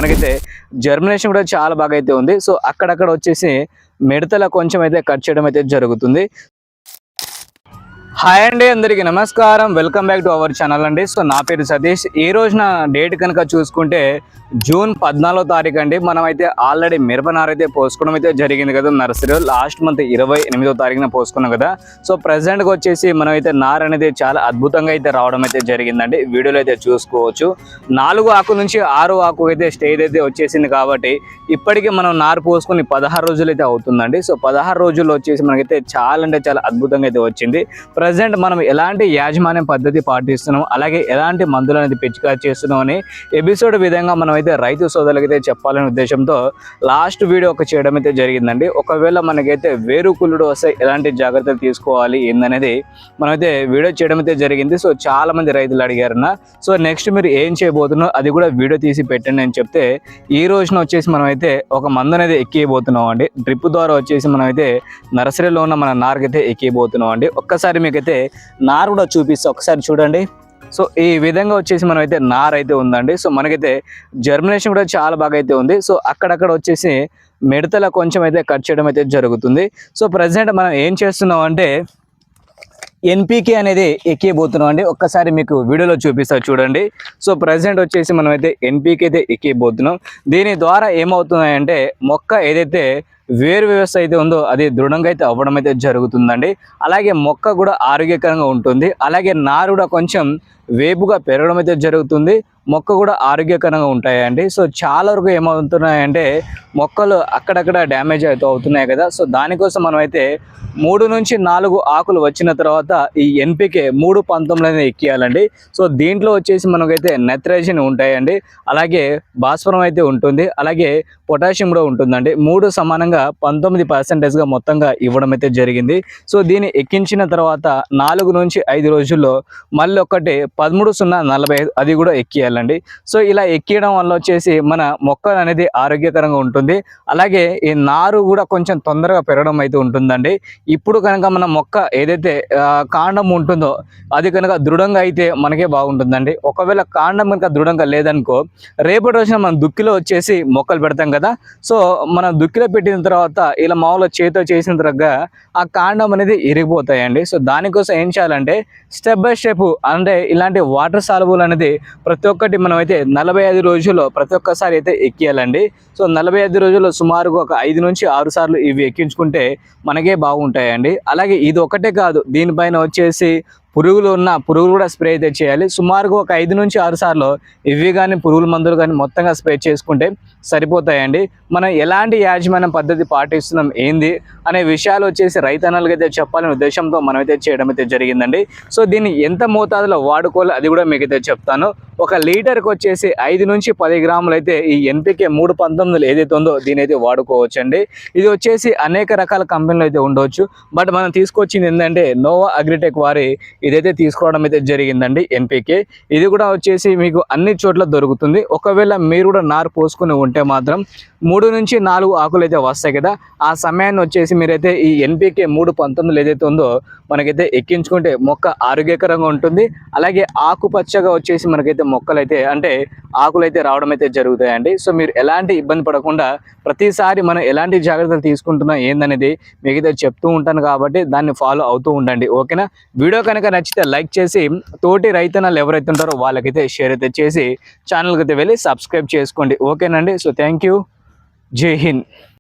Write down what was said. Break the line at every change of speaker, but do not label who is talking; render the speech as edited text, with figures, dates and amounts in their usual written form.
మనకైతే జర్మినేషన్ కూడా చాలా బాగా అయితే ఉంది. సో అక్కడక్కడ వచ్చేసి మిడతల కొంచెం అయితే కట్ చేయడం అయితే జరుగుతుంది. హాయ్ అండి, అందరికీ నమస్కారం. Welcome back to our channel అండి. సో నా పేరు సతీష్. ఈ రోజున డేట్ కనుక చూసుకుంటే జూన్ 14వ తారీఖు అండి. మనమైతే ఆల్రెడీ మిరపనారు అయితే పోసుకోవడం అయితే జరిగింది కదా నర్సరీ. లాస్ట్ మంత్ 28వ తారీఖున పోసుకున్నాం కదా. సో ప్రజెంట్గా వచ్చేసి మనమైతే నారు అనేది చాలా అద్భుతంగా అయితే రావడం అయితే జరిగిందండి. వీడియోలో అయితే చూసుకోవచ్చు. 4 ఆకు నుంచి 6 ఆకు అయితే స్టేజ్ అయితే వచ్చేసింది కాబట్టి ఇప్పటికీ మనం నారు పోసుకుని 16 రోజులు అయితే అవుతుందండి. సో 16 రోజుల్లో వచ్చేసి మనకైతే చాలా అంటే చాలా అద్భుతంగా అయితే వచ్చింది. ప్రజెంట్ మనం ఎలాంటి యాజమాన్యం పద్ధతి పాటిస్తున్నాం, అలాగే ఎలాంటి మందులు అనేది పిచికారీ చేస్తున్నాం అని ఎపిసోడ్ విధంగా మనం అయితే రైతు సోదరులకి అయితే చెప్పాలనే ఉద్దేశంతో లాస్ట్ వీడియో ఒక చేయడం అయితే జరిగిందండి. ఒకవేళ మనకైతే వేరు కుళ్ళుడు వస్తే ఎలాంటి జాగ్రత్తలు తీసుకోవాలి ఏందనేది మనమైతే వీడియో చేయడం అయితే జరిగింది. సో చాలా మంది రైతులు అడిగారన్న. సో నెక్స్ట్ మీరు ఏం చేయబోతున్నారో అది కూడా వీడియో తీసి పెట్టండి అని చెప్తే ఈ రోజున వచ్చేసి మనమైతే ఒక మందు అనేది ఎక్కిపోతున్నాం అండి. డ్రిప్ ద్వారా వచ్చేసి మనమైతే నర్సరీలో ఉన్న మన నారుకైతే ఎక్కిపోతున్నాం అండి. ఒక్కసారి మీకైతే నారు కూడా చూపిస్తే ఒకసారి చూడండి. సో ఈ విధంగా వచ్చేసి మనమైతే నారు అయితే ఉందండి. సో మనకైతే జర్మినేషన్ కూడా చాలా బాగా అయితే ఉంది. సో అక్కడక్కడ వచ్చేసి మిడతల కొంచెం అయితే కట్ చేయడం అయితే జరుగుతుంది. సో ప్రజెంట్ మనం ఏం చేస్తున్నాం అంటే ఎన్పికే అనేది ఎక్కిపోతున్నాం అండి. ఒక్కసారి మీకు వీడియోలో చూపిస్తా చూడండి. సో ప్రజెంట్ వచ్చేసి మనమైతే ఎన్పికే అయితే ఎక్కిపోతున్నాం. దీని ద్వారా ఏమవుతున్నాయంటే మొక్క ఏదైతే వేరు వ్యవస్థ అయితే ఉందో అది దృఢంగా అయితే అవ్వడం అయితే జరుగుతుందండి. అలాగే మొక్క కూడా ఆరోగ్యకరంగా ఉంటుంది. అలాగే నారు కూడా కొంచెం వేపుగా పెరగడం అయితే జరుగుతుంది. మొక్క కూడా ఆరోగ్యకరంగా ఉంటాయండి. సో చాలా వరకు ఏమవుతున్నాయంటే మొక్కలు అక్కడక్కడ డ్యామేజ్ అయితే అవుతున్నాయి కదా. సో దానికోసం మనం అయితే 3 నుంచి 4 ఆకులు వచ్చిన తర్వాత ఈ ఎన్పికే 3-19 అనేది ఎక్కియాలండి. సో దీంట్లో వచ్చేసి మనకైతే నైట్రోజన్ ఉంటాయండి, అలాగే భాస్వరం అయితే ఉంటుంది, అలాగే పొటాషియం కూడా ఉంటుందండి. 3 సమానంగా 19%గా మొత్తంగా ఇవ్వడం అయితే జరిగింది. సో దీన్ని ఎక్కించిన తర్వాత 4 నుంచి 5 రోజుల్లో మళ్ళీ ఒకటి 13-0-45 అది కూడా ఎక్కియాలండి. సో ఇలా ఎక్కియడం వల్ల వచ్చేసి మన మొక్క అనేది ఆరోగ్యకరంగా ఉంటుంది. అలాగే ఈ నారు కూడా కొంచెం తొందరగా పెరగడం అయితే ఉంటుందండి. ఇప్పుడు కనుక మన మొక్క ఏదైతే కాండం ఉంటుందో అది కనుక దృఢంగా అయితే మనకే బాగుంటుందండి. ఒకవేళ కాండం కనుక దృఢంగా లేదనుకో రేపటి రోజున మనం దుక్కిలో వచ్చేసి మొక్కలు పెడతాం కదా. సో మనం దుక్కిలో పెట్టిన తర్వాత ఇలా మామూలుగా చేతితో చేసిన తర్వాత ఆ కాండం అనేది ఇరిగిపోతాయండి. సో దానికోసం ఏం చేయాలంటే స్టెప్ బై స్టెప్ అంటే ఇలాంటి వాటర్ సాల్యుబుల్ అనేది ప్రతి ఒక్కటి మనం అయితే 45 రోజుల్లో ప్రతి ఒక్కసారి అయితే ఎక్కియాలండి. సో 45 రోజుల్లో సుమారుగా ఒక 5 నుంచి 6 సార్లు ఇవి ఎక్కించుకుంటే మనకే బాగుంటాయండి. అలాగే ఇది ఒకటే కాదు, దీనిపైన వచ్చేసి పురుగులు కూడా స్ప్రే అయితే చేయాలి. సుమారుగా ఒక 5 నుంచి 6 సార్లు ఇవి కానీ పురుగుల మందులు కానీ మొత్తంగా స్ప్రే చేసుకుంటే సరిపోతాయండి. మనం ఎలాంటి యాజమాన్యం పద్ధతి పాటిస్తున్నాం ఏంది అనే విషయాలు వచ్చేసి రైతన్నలకి అయితే చెప్పాలనే ఉద్దేశంతో మనమైతే చేయడం అయితే జరిగిందండి. సో దీన్ని ఎంత మోతాదులో వాడుకోవాలో అది కూడా మీకైతే చెప్తాను. 1 లీటర్కి వచ్చేసి 5 నుంచి 10 గ్రాములు అయితే ఈ ఎన్పికే 3-19 ఏదైతే ఉందో దీని అయితే వాడుకోవచ్చండి. ఇది వచ్చేసి అనేక రకాల కంపెనీలు అయితే ఉండవచ్చు, బట్ మనం తీసుకొచ్చింది ఏంటంటే నోవా అగ్రిటెక్ వారి ఇదైతే తీసుకోవడం అయితే జరిగిందండి ఎన్పికే. ఇది కూడా వచ్చేసి మీకు అన్ని చోట్ల దొరుకుతుంది. ఒకవేళ మీరు కూడా నారు పోసుకుని ఉంటే మాత్రం 3 నుంచి 4 ఆకులు అయితే వస్తాయి కదా, ఆ సమయాన్ని వచ్చేసి మీరైతే ఈ ఎన్పికే 3-19 ఏదైతే ఉందో మనకైతే ఎక్కించుకుంటే మొక్క ఆరోగ్యకరంగా ఉంటుంది. అలాగే ఆకుపచ్చగా వచ్చేసి మనకైతే మొక్కలైతే అంటే ఆకులు అయితే రావడం అయితే జరుగుతాయండి. సో మీరు ఎలాంటి ఇబ్బంది పడకుండా ప్రతిసారి మనం ఎలాంటి జాగ్రత్తలు తీసుకుంటున్నాం ఏందనేది మీకైతే చెప్తూ ఉంటాను కాబట్టి దాన్ని ఫాలో అవుతూ ఉండండి. ఓకేనా? వీడియో కనుక నచ్చితే లైక్ చేసి తోటి రైతన్నలు ఎవరైతే ఉంటారో వాళ్ళకైతే షేర్ అయితే చేసి ఛానల్కి అయితే వెళ్ళి సబ్స్క్రైబ్ చేసుకోండి. ఓకేనండి? So thank you. జై హింద్.